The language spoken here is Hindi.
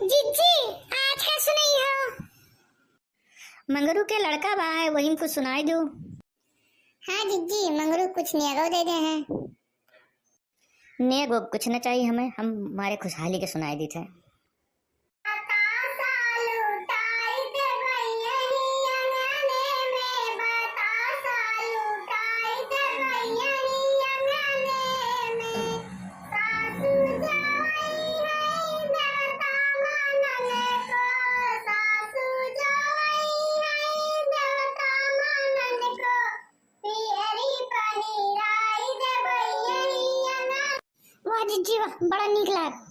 जीजी आज का सुनाई हो। मंगरू के लड़का बा है वही कुछ सुनाई दो। हाँ जीजी मंगरू कुछ नियागो दे दे हैं। ने गो कुछ न चाहिए हमें, हम हमारे खुशहाली के सुनाई दी थे। वाह जीजी वाह, बड़ा नीक लाग।